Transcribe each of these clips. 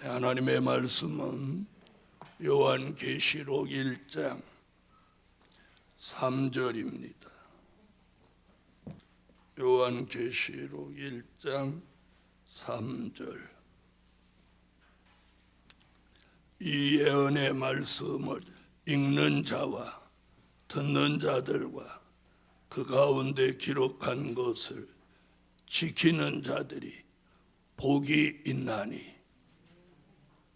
하나님의 말씀은 요한계시록 1장 3절입니다. 요한계시록 1장 3절. 이 예언의 말씀을 읽는 자와 듣는 자들과 그 가운데 기록한 것을 지키는 자들이 복이 있나니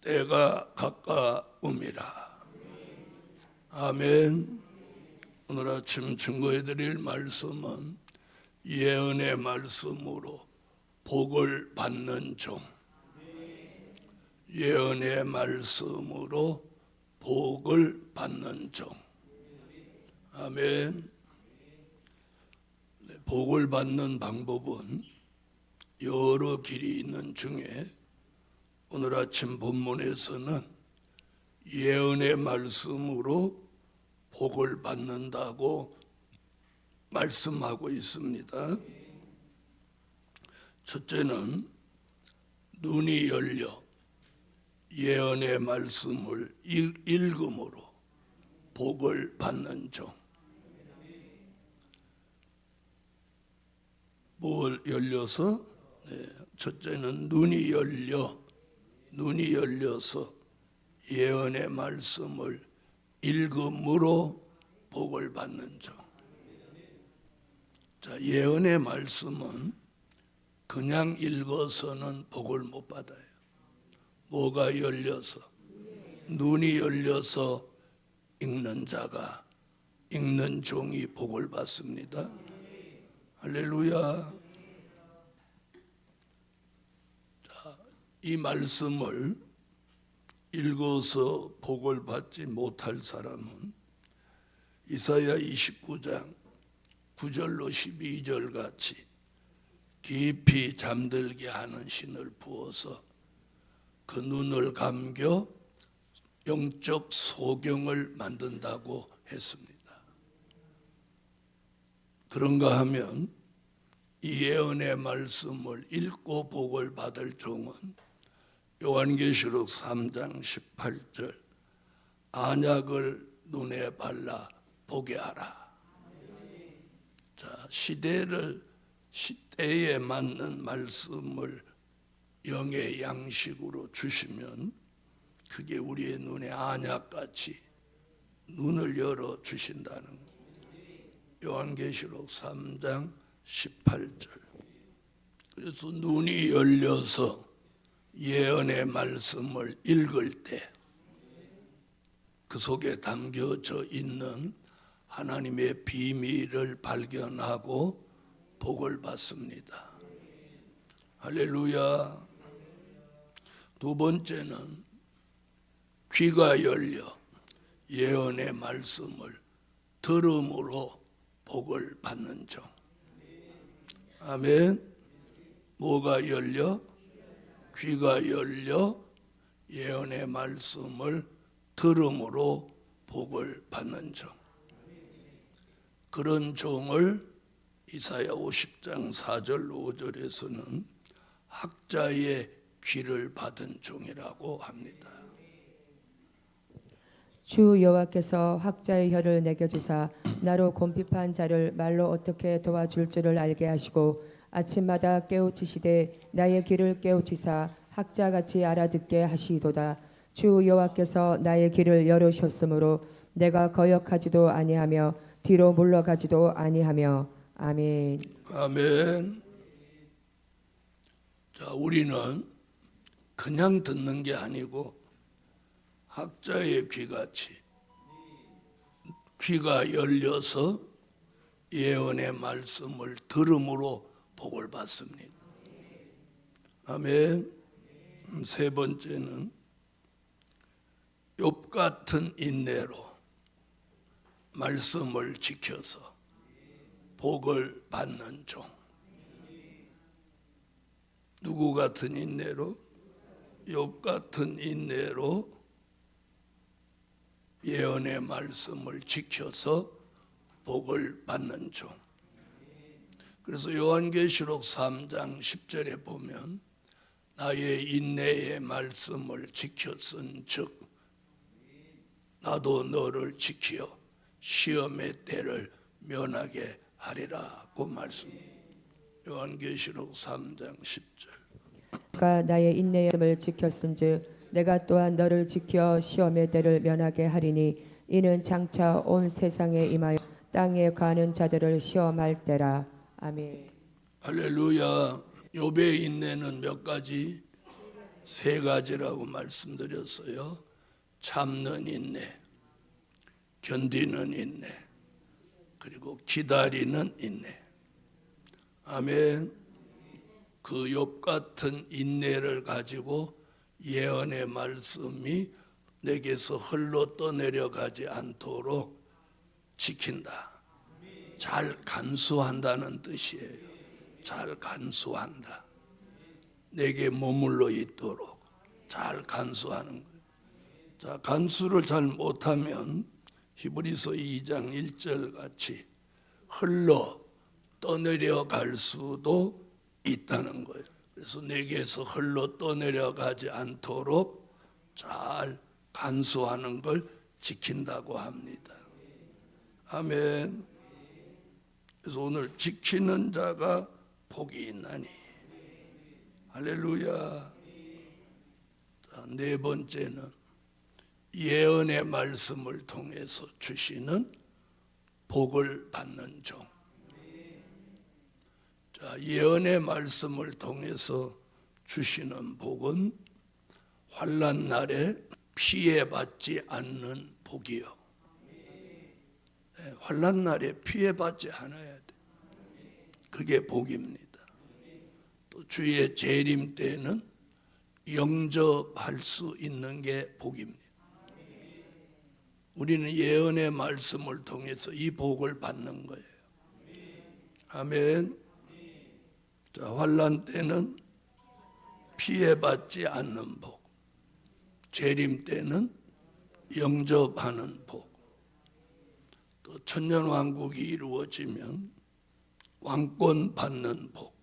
때가 가까움이라. 아멘. 오늘 아침 증거해드릴 말씀은 예언의 말씀으로 복을 받는 종. 예언의 말씀으로 복을 받는 종. 아멘. 복을 받는 방법은 여러 길이 있는 중에 오늘 아침 본문에서는 예언의 말씀으로 복을 받는다고 말씀하고 있습니다. 첫째는 눈이 열려 예언의 말씀을 읽음으로 복을 받는 종. 뭘 열려서? 첫째는 눈이 열려서 예언의 말씀을 읽음으로 복을 받는 종. 자, 예언의 말씀은 그냥 읽어서는 복을 못 받아요. 뭐가 열려서? 눈이 열려서 읽는 자가, 읽는 종이 복을 받습니다. 할렐루야. 이 말씀을 읽어서 복을 받지 못할 사람은 이사야 29장 9절로 12절 같이 깊이 잠들게 하는 신을 부어서 그 눈을 감겨 영적 소경을 만든다고 했습니다. 그런가 하면 이 예언의 말씀을 읽고 복을 받을 종은 요한계시록 3장 18절 안약을 눈에 발라 보게 하라. 자, 시대에 맞는 말씀을 영의 양식으로 주시면 그게 우리의 눈에 안약같이 눈을 열어 주신다는 거예요. 요한계시록 3장 18절. 그래서 눈이 열려서 예언의 말씀을 읽을 때 그 속에 담겨져 있는 하나님의 비밀을 발견하고 복을 받습니다. 할렐루야. 두 번째는 귀가 열려 예언의 말씀을 들음으로 복을 받는 종. 아멘. 뭐가 열려? 귀가 열려 예언의 말씀을 들음으로 복을 받는 종. 그런 종을 이사야 50장 4절 5절에서는 학자의 귀를 받은 종이라고 합니다. 주 여호와께서 학자의 혀를 내게 주사 나로 곰핍한 자를 말로 어떻게 도와줄 줄을 알게 하시고 아침마다 깨우치시되 나의 귀를 깨우치사 학자같이 알아듣게 하시도다. 주 여호와께서 나의 귀를 열으셨으므로 내가 거역하지도 아니하며 뒤로 물러가지도 아니하며. 아멘. 아멘. 자, 우리는 그냥 듣는 게 아니고 학자의 귀같이 귀가 열려서 예언의 말씀을 들음으로 복을 받습니다. 아멘. 세 번째는 욥 같은 인내로 말씀을 지켜서 복을 받는 종. 누구 같은 인내로? 욥 같은 인내로 예언의 말씀을 지켜서 복을 받는 종. 그래서 요한계시록 3장 10절에 보면 나의 인내의 말씀을 지켰은즉 나도 너를 지키어 시험의 때를 면하게 하리라고 말씀. 요한계시록 3장 10절. 가 나의 인내의 말씀을 지켰은즉 내가 또한 너를 지켜 시험의 때를 면하게 하리니 이는 장차 온 세상에 임하여 땅에 가는 자들을 시험할 때라. 아멘. 할렐루야. 욥의 인내는 몇 가지? 세 가지라고 말씀드렸어요. 참는 인내, 견디는 인내, 그리고 기다리는 인내. 아멘. 그 욥 같은 인내를 가지고 예언의 말씀이 내게서 흘러 떠내려가지 않도록 지킨다. 잘 간수한다는 뜻이에요. 잘 간수한다. 내게 머물러 있도록 잘 간수하는 거예요. 자, 간수를 잘 못하면 히브리서 2장 1절 같이 흘러 떠내려갈 수도 있다는 거예요. 그래서 내게서 흘러 떠내려가지 않도록 잘 간수하는 걸 지킨다고 합니다. 아멘. 그래서 오늘 지키는 자가 복이 있나니. 할렐루야. 자, 네 번째는 예언의 말씀을 통해서 주시는 복을 받는 종. 자, 예언의 말씀을 통해서 주시는 복은 환난 날에 피해받지 않는 복이요. 네, 환난 날에 피해받지 않아야 돼. 그게 복입니다. 또 주의 재림 때는 영접할 수 있는 게 복입니다. 우리는 예언의 말씀을 통해서 이 복을 받는 거예요. 아멘. 자, 환난 때는 피해받지 않는 복, 재림 때는 영접하는 복, 또 천년왕국이 이루어지면 왕권 받는 복.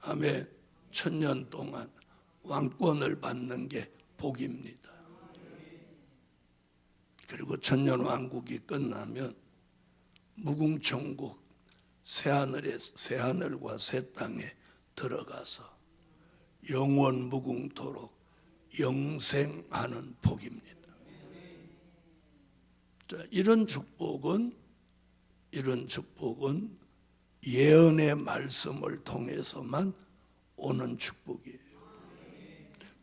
아멘. 천년 동안 왕권을 받는 게 복입니다. 그리고 천년왕국이 끝나면 무궁천국 새하늘과 새 땅에 들어가서 영원 무궁토록 영생하는 복입니다. 자, 이런 축복은 예언의 말씀을 통해서만 오는 축복이에요.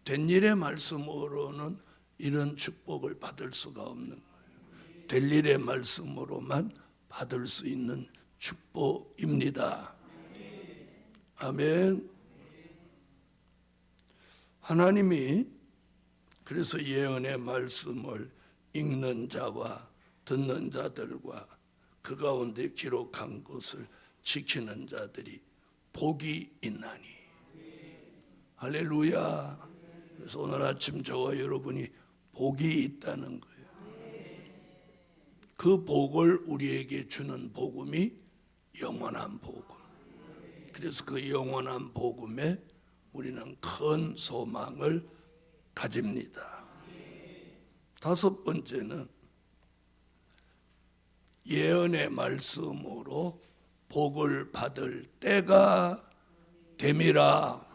된 일의 말씀으로는 이런 축복을 받을 수가 없는 거예요. 될 일의 말씀으로만 받을 수 있는 축복입니다. 아멘. 하나님이 그래서 예언의 말씀을 읽는 자와 듣는 자들과 그 가운데 기록한 것을 지키는 자들이 복이 있나니. 할렐루야. 그래서 오늘 아침 저와 여러분이 복이 있다는 거예요. 그 복을 우리에게 주는 복음이 영원한 복음. 그래서 그 영원한 복음에 우리는 큰 소망을 가집니다. 다섯 번째는 예언의 말씀으로 복을 받을 때가 됨이라.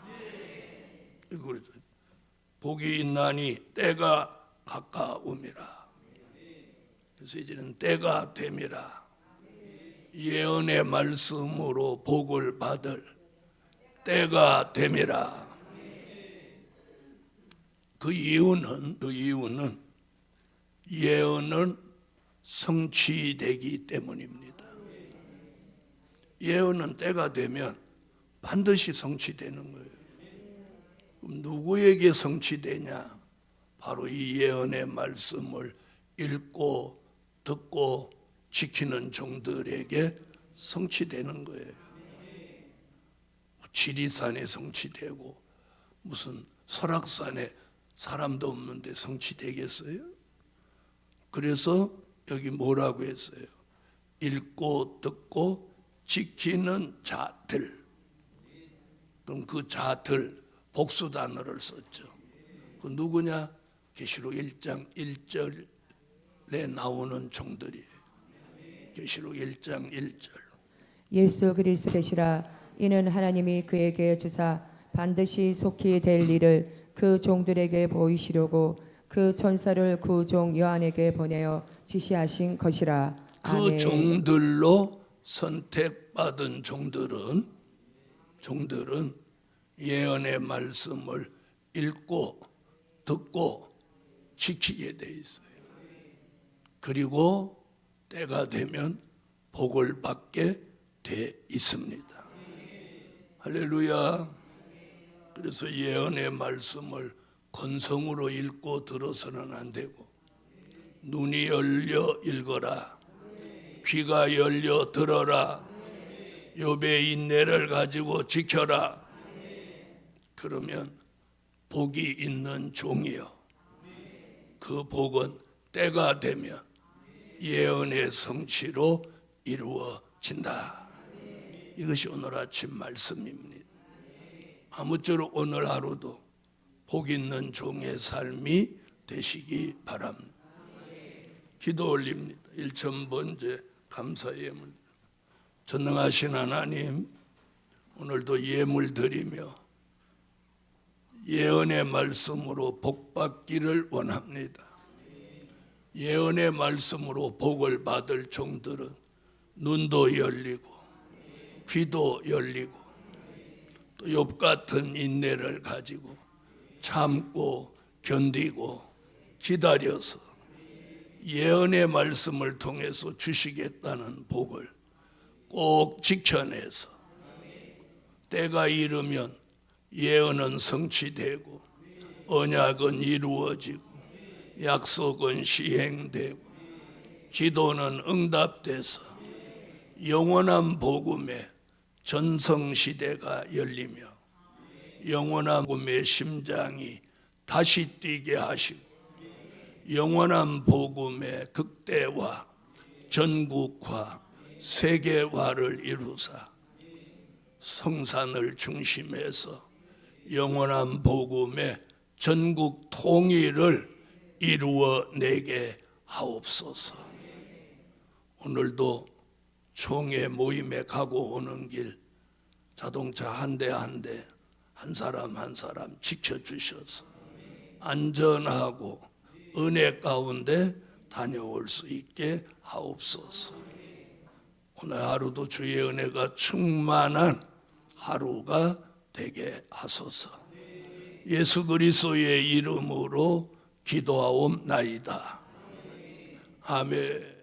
복이 있나니 때가 가까움이라. 그래서 이제는 때가 됨이라. 예언의 말씀으로 복을 받을 때가 됨이라. 그 이유는 예언은 성취되기 때문입니다. 예언은 때가 되면 반드시 성취되는 거예요. 그럼 누구에게 성취되냐? 바로 이 예언의 말씀을 읽고 듣고 지키는 종들에게 성취되는 거예요. 지리산에 성취되고 무슨 설악산에 사람도 없는데 성취되겠어요? 그래서 여기 뭐라고 했어요? 읽고 듣고 지키는 자들. 그럼 그 자들 복수 단어를 썼죠. 그 누구냐? 계시록 1장 1절에 나오는 종들이에요. 계시록 1장 1절. 예수 그리스도 되시라. 이는 하나님이 그에게 주사 반드시 속히 될 일을 그 종들에게 보이시려고 그 천사를 그 종 요한에게 보내어 지시하신 것이라. 그 아멘. 종들로 선택받은 종들은 예언의 말씀을 읽고 듣고 지키게 돼 있어요. 그리고 때가 되면 복을 받게 돼 있습니다. 할렐루야. 그래서 예언의 말씀을 건성으로 읽고 들어서는 안 되고, 눈이 열려 읽어라, 귀가 열려 들어라, 욥의 인내를 가지고 지켜라. 그러면 복이 있는 종이요, 그 복은 때가 되면 예언의 성취로 이루어진다. 이것이 오늘 아침 말씀입니다. 아무쪼록 오늘 하루도 복 있는 종의 삶이 되시기 바랍니다. 기도 올립니다. 1000번째 감사 예물. 전능하신 하나님, 오늘도 예물 드리며 예언의 말씀으로 복 받기를 원합니다. 예언의 말씀으로 복을 받을 종들은 눈도 열리고 귀도 열리고 또 욥 같은 인내를 가지고 참고 견디고 기다려서 예언의 말씀을 통해서 주시겠다는 복을 꼭 지켜내서 때가 이르면 예언은 성취되고 언약은 이루어지고 약속은 시행되고 기도는 응답돼서 영원한 복음의 전성시대가 열리며 영원한 복음의 심장이 다시 뛰게 하시고 영원한 복음의 극대화, 전국화, 세계화를 이루사 성산을 중심해서 영원한 복음의 전국 통일을 이루어내게 하옵소서. 오늘도 총회 모임에 가고 오는 길 자동차 한 대 한 대 한 사람 한 사람 지켜주셔서 안전하고 은혜 가운데 다녀올 수 있게 하옵소서. 오늘 하루도 주의 은혜가 충만한 하루가 되게 하소서. 예수 그리스도의 이름으로 기도하옵나이다. 아멘.